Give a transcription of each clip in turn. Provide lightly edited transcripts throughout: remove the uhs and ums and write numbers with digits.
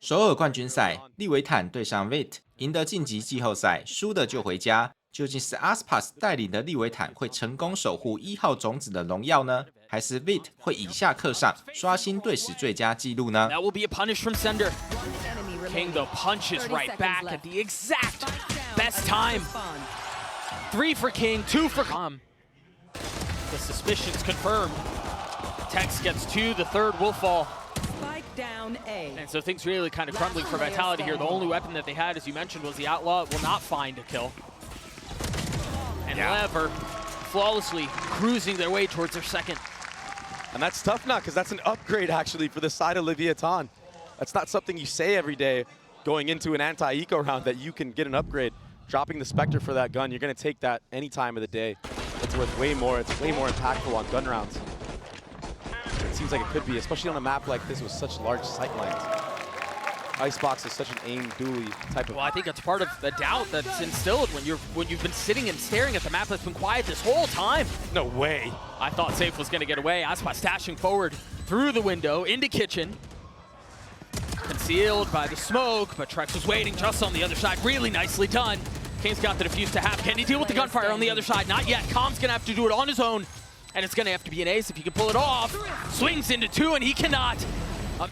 首尔冠军赛，利维坦对上 VIT， 赢得晋级季后赛，输的就回家。究竟是 aspas 带领的利维坦会成功守护1号种子的荣耀呢，还是 VIT 会以下克上，刷新队史最佳纪录呢？ That will be a punish from Sender. King though punches right back at the exact best time. 3 for King, 2 for The suspicion's confirmed. Tex gets 2, the third will fall. Down A. And so things really kind of crumbling for Vitality here. The only weapon that they had, as you mentioned, was the Outlaw. Will not find a kill. And LEV flawlessly cruising their way towards their second. And that's tough now, because that's an upgrade, actually, for the side of Leviathan. That's not something you say every day going into an anti-eco round, that you can get an upgrade. Dropping the Spectre for that gun, you're going to take that any time of the day. It's worth way more. It's way more impactful on gun rounds. It seems like it could be, especially on a map like this with such large sight lines. Icebox is such an aim dually type of. Well, I think it's part of the doubt that's instilled when you've been sitting and staring at the map that's been quiet this whole time. No way. I thought Safe was going to get away. aspas dashing forward through the window into kitchen. Concealed by the smoke, but Trex was waiting just on the other side. Really nicely done. King's got the defuse to half. Can he deal with the gunfire on the other side? Not yet. Com's going to have to do it on his own. And it's going to have to be an ace if he can pull it off. Swings into 2, and he cannot.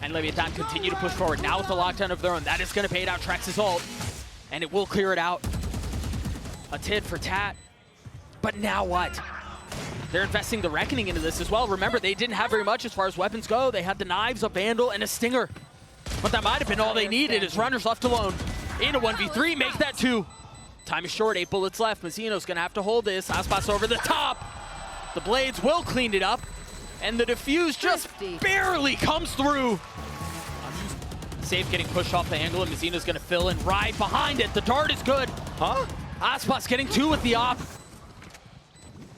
And Leviathan continue to push forward. Now with the lockdown of their own, that is going to bait out Trex's ult. And it will clear it out. A tit for tat. But now what? They're investing the Reckoning into this as well. Remember, they didn't have very much as far as weapons go. They had the knives, a Vandal, and a Stinger. But that might have been all they needed, as runners left alone. In a 1v3, make that 2. Time is short, 8 bullets left. Mazzino's going to have to hold this. aspas over the top. The Blades will clean it up, and the defuse just barely comes through. Safe getting pushed off the angle, and Mazzino's gonna fill in right behind it. The dart is good. Huh? aspas getting 2 with the op.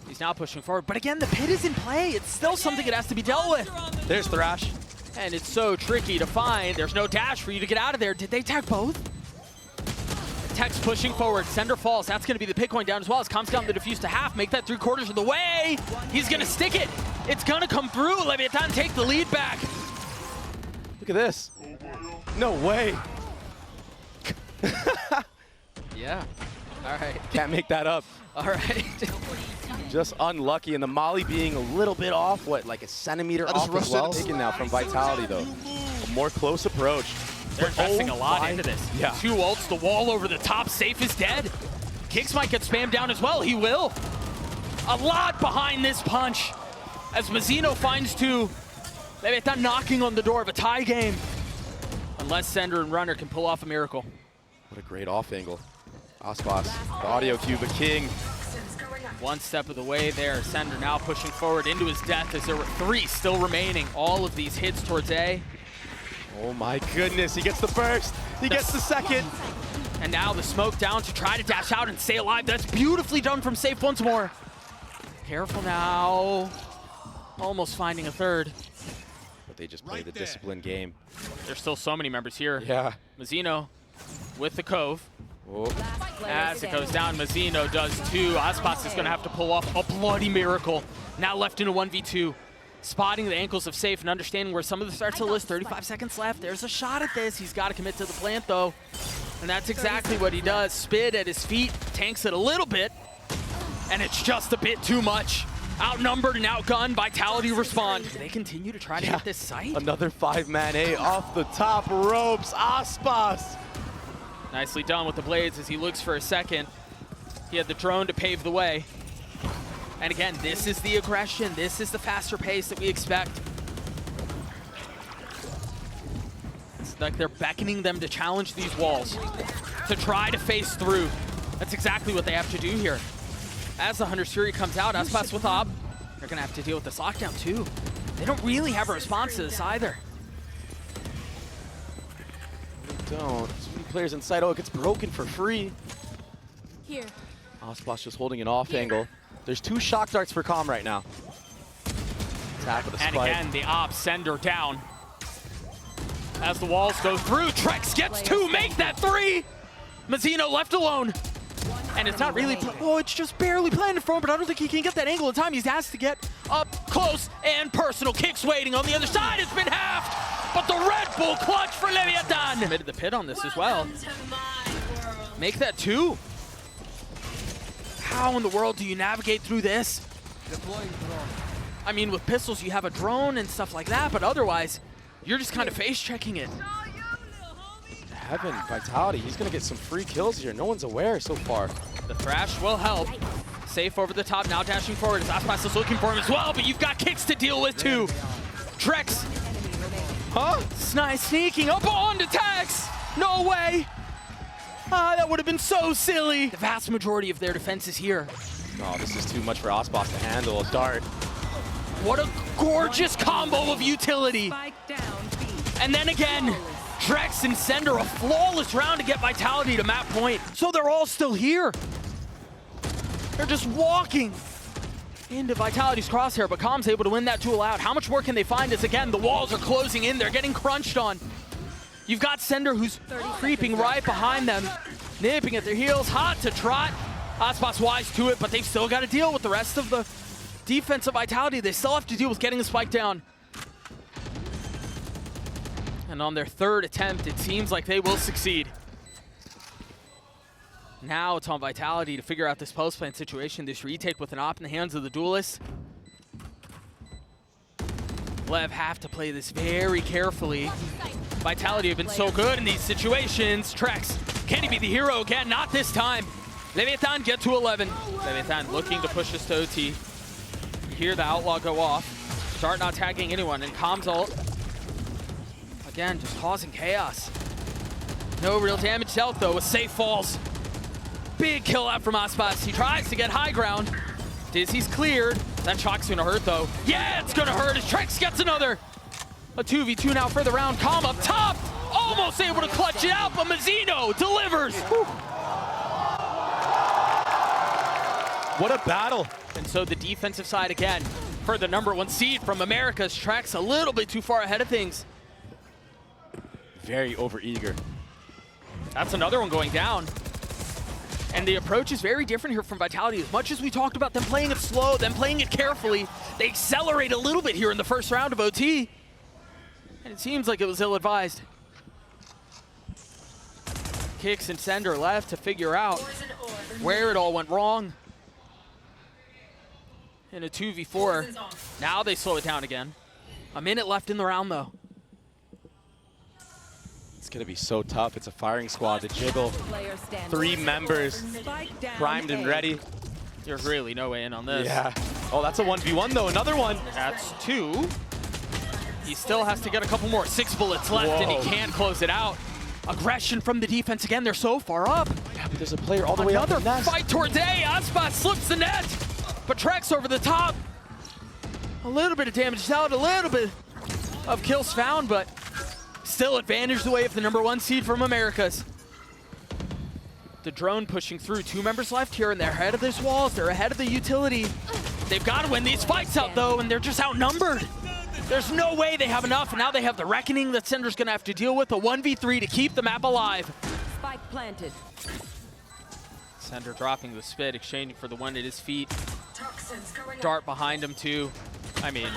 He's now pushing forward, but again, the pit is in play. It's still something that has to be dealt with. There's Thrash. And it's so tricky to find. There's no dash for you to get out of there. Did they tag both? Tex pushing forward, Sender falls. That's going to be the pick going down as well as Com's down the defuse to half, make that 3/4 of the way. He's going to stick it. It's going to come through. Leviathan take the lead back. Look at this. No way. Yeah. All right. Can't make that up. All right. Just unlucky, and the molly being a little bit off, what, like a centimeter off as well? Taken now from Vitality, though. A more close approach. They're investing a lot into this. Yeah. 2 ults, the wall over the top. Safe is dead. Kicks might get spammed down as well. He will. A lot behind this punch as Mazzino finds 2. Leviathan knocking on the door of a tie game. Unless Sender and Runner can pull off a miracle. What a great off angle. aspas, the audio cue, but King. 1 step of the way there. Sender now pushing forward into his death as there were 3 still remaining. All of these hits towards A. Oh my goodness, he gets the first, he gets the second. And now the smoke down to try to dash out and stay alive. That's beautifully done from Safe once more. Careful now. Almost finding a third. But they just play the disciplined game. There's still so many members here. Yeah. Mazzino with the Cove. Oh. As it goes down, Mazzino does 2. aspas is going to have to pull off a bloody miracle. Now left in a 1v2. Spotting the ankles of Safe and understanding where some of the starts to list. 35 seconds left. There's a shot at this. He's got to commit to the plant, though. And that's exactly what he does. Spid at his feet, tanks it a little bit. And it's just a bit too much. Outnumbered and outgunned, Vitality respond. They continue to try to hit this site. Another 5-man A off the top ropes. aspas. Nicely done with the Blades as he looks for a second. He had the drone to pave the way. And again, this is the aggression. This is the faster pace that we expect. It's like they're beckoning them to challenge these walls, to try to face through. That's exactly what they have to do here. As the Hunter's Fury comes out, aspas with Ob, they're gonna have to deal with this lockdown too. They don't really have a response to this either. They don't. So many players inside. Oh, it gets broken for free. Here. aspas just holding an off angle. There's 2 shock darts for Com right now. Tap with a spike. And again, the Op Sender down. As the walls go through, Trex gets 2, make that 3! Mazzino left alone. And it's not really, oh, it's just barely planted for him, but I don't think he can get that angle in time. He's asked to get up close and personal. Kicks waiting on the other side, it's been halved! but the Red Bull clutch for Leviathan. Committed the pit on this as well. Make that 2. How in the world do you navigate through this? I mean, with pistols, you have a drone and stuff like that, but otherwise, you're just kind of face-checking it. Heaven, Vitality, he's gonna get some free kills here. No one's aware so far. The Thrash will help. Safe over the top, now dashing forward as aspas is looking for him as well, but you've got kicks to deal with too. Trex. Huh? Sneaking up onto Tex. No way. That would have been so silly. The vast majority of their defense is here. Oh, this is too much for aspas to handle. Dart. What a gorgeous combo of utility. Spike down B. And then again, Trex and Sender, a flawless round to get Vitality to map point. So they're all still here. They're just walking into Vitality's crosshair, but Com's able to win that duel out. How much more can they find as, again, the walls are closing in. They're getting crunched on. You've got Sender, who's creeping right behind them, nipping at their heels, hot to trot. aspas wise to it, but they've still got to deal with the rest of the defense of Vitality. They still have to deal with getting the spike down. And on their 3rd attempt, it seems like they will succeed. Now it's on Vitality to figure out this post-plant situation, this retake with an op in the hands of the duelists. LEV have to play this very carefully. Vitality have been so good in these situations. Trex, can he be the hero again? Not this time. Leviathan get to 11. Leviathan looking to push this to OT. You hear the Outlaw go off. Start not tagging anyone, and Com's ult. Again, just causing chaos. No real damage dealt though with safe falls. Big kill out from aspas. He tries to get high ground. Dizzy's cleared. That shock's gonna hurt though. Yeah, it's gonna hurt as Trex gets another. A 2v2 now for the round. Com up top. Almost able to clutch it out, but Mazzino delivers. Whew. What a battle. And so the defensive side again for the #1 seed from America's Trex a little bit too far ahead of things. Very overeager. That's another one going down. And the approach is very different here from Vitality. As much as we talked about them playing it slow, them playing it carefully, they accelerate a little bit here in the first round of OT. And it seems like it was ill-advised. Kicks and Sender left to figure out where it all went wrong. In a 2v4, now they slow it down again. A minute left in the round though. It's gonna be so tough. It's a firing squad. The jiggle. 3 members primed and ready. There's really no way in on this. Yeah. Oh, that's a 1v1 though. Another one. That's 2. He still has to get a couple more. 6 bullets left. Whoa. And he can't close it out. Aggression from the defense again. They're so far up. Yeah, but there's a player all the way up the nest. Another fight towards A. aspas slips the net. But Trex over the top. A little bit of damage out. A little bit of kills found, but still advantage the way of the #1 seed from Americas. The drone pushing through. 2 members left here, and they're ahead of these walls. They're ahead of the utility. They've got to win these fights out, though, and they're just outnumbered. There's no way they have enough, and now they have the reckoning that Sender's going to have to deal with. A 1v3 to keep the map alive. Spike planted. Sender dropping the spit, exchanging for the one at his feet. Dart behind him, too. I mean,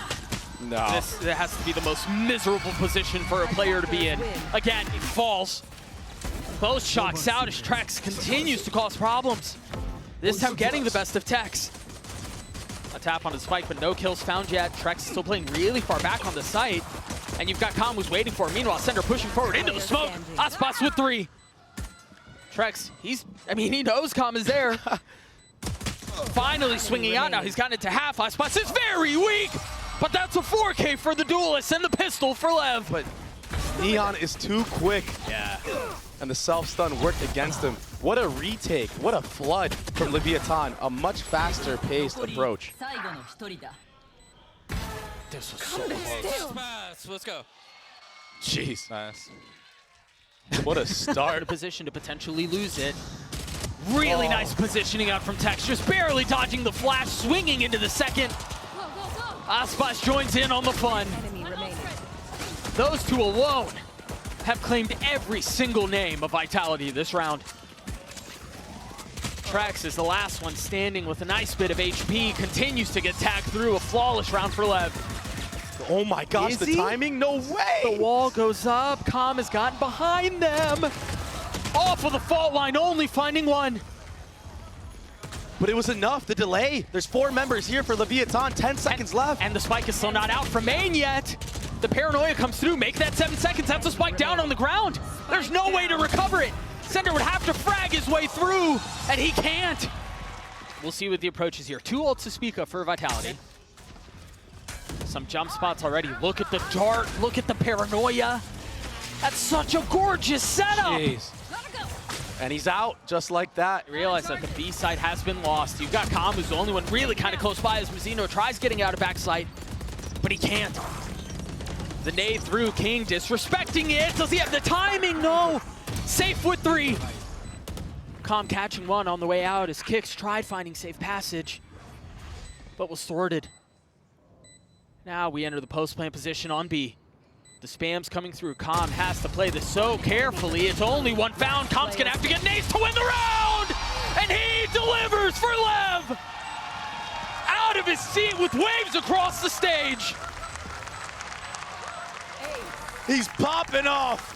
no. This has to be the most miserable position for a player to be in. Again, he falls. Both shocks out as Trex continues to cause problems. This time getting the best of Tex. A tap on his spike, but no kills found yet. Trex is still playing really far back on the site. And you've got Com who's waiting for him. Meanwhile, Sender pushing forward into the smoke. aspas with 3. Trex, he knows Com is there. Finally swinging out now. He's gotten it to half. aspas is very weak. But that's a 4K for the duelist and the pistol for Lev. But Neon is too quick. Yeah. And the self-stun worked against him. What a retake. What a flood from Leviathan. A much faster paced approach. This was so close. Let's go. Jeez. Nice. What a start. In a position to potentially lose it. Really nice positioning out from Tex. Just barely dodging the flash, swinging into the second. aspas joins in on the fun. Those 2 alone have claimed every single name of Vitality this round. Trex is the last one standing with a nice bit of HP, continues to get tagged through. A flawless round for Lev. Oh my gosh, Is the he? timing? No way! The wall goes up. Com has gotten behind them. Off of the fault line, only finding one. But it was enough, the delay. There's 4 members here for Leviathan, 10 seconds left. And the spike is still not out from main yet. The paranoia comes through, make that 7 seconds. That's a spike down on the ground. There's no way to recover it. Sender would have to frag his way through, and he can't. We'll see what the approach is here. 2 ults to speak of for Vitality. Some jump spots already. Look at the dart, look at the paranoia. That's such a gorgeous setup. Jeez. And he's out just like that. Realize that the B side has been lost. You've got Com, who's the only one really kind of close by as Mazzino tries getting out of backside, but he can't. The nade through, King disrespecting it. Does he have the timing? No. Safe with 3. Com catching one on the way out as Kicks tried finding safe passage, but was thwarted. Now we enter the post-plant position on B. The spam's coming through. Com has to play this so carefully. It's only one found. Com's gonna have to get nades to win the round! And he delivers for Lev! Out of his seat with waves across the stage. He's popping off.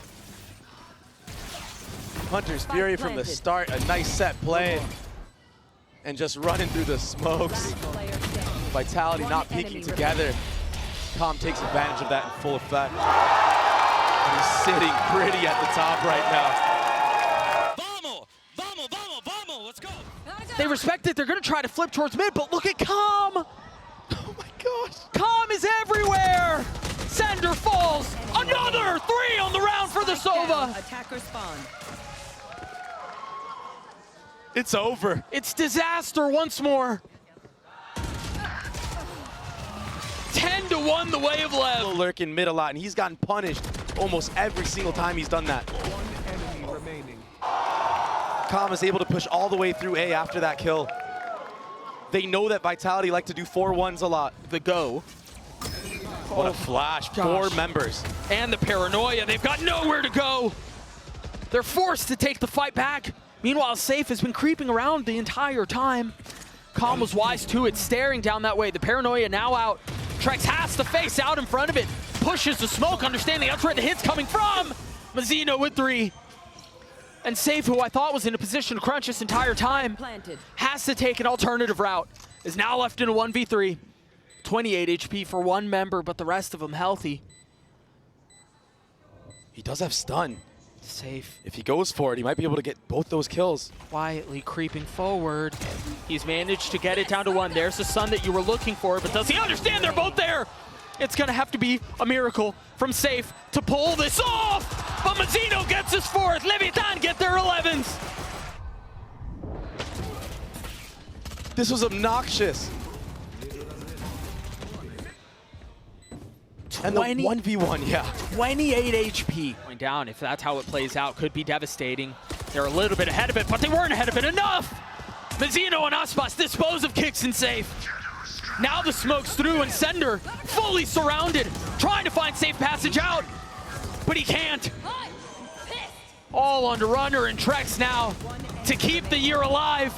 Hunter's Fury from the start, a nice set play. And just running through the smokes. Vitality not peeking together. Com takes advantage of that in full effect. And he's sitting pretty at the top right now. Let's go. They respect it. They're gonna try to flip towards mid, but look at Com! Oh my gosh. Com is everywhere! Sender falls. Another 3 on the round for the Sova. Attacker spawn. It's over. It's disaster once more. 10-1 the way of Lev. Lurking mid a lot, and he's gotten punished almost every single time he's done that. Com is able to push all the way through A after that kill. They know that Vitality like to do 4-1s a lot. The go. What a flash. Gosh. 4 members. And the paranoia. They've got nowhere to go. They're forced to take the fight back. Meanwhile, Safe has been creeping around the entire time. Com was wise to it, staring down that way. The paranoia now out. Trex has to face out in front of it. Pushes the smoke, understanding that's where the hit's coming from. Mazzino with 3. And Safe, who I thought was in a position to crunch this entire time, has to take an alternative route. Is now left in a 1v3. 28 HP for 1 member, but the rest of them healthy. He does have stun. Safe. If he goes for it, he might be able to get both those kills. Quietly creeping forward. He's managed to get it down to 1. There's the sun that you were looking for, but does he understand they're both there? It's gonna have to be a miracle from Safe to pull this off, but Mazzino gets his 4th. Leviathan get their 11s. This was obnoxious. And the 1v1, yeah. 28 HP. Going down, if that's how it plays out, could be devastating. They're a little bit ahead of it, but they weren't ahead of it enough. Mazzino and aspas dispose of Kicks and Safe. Now the smoke's through and Sender fully surrounded, trying to find safe passage out, but he can't. All on Runner and Trex now to keep the year alive.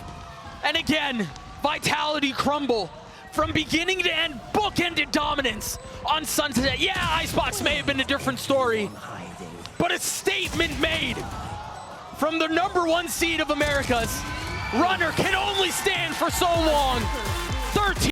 And again, Vitality crumble. From beginning to end, bookended dominance on Sunset. Yeah, Icebox may have been a different story, but a statement made from the #1 seed of Americas. Runner can only stand for so long. 13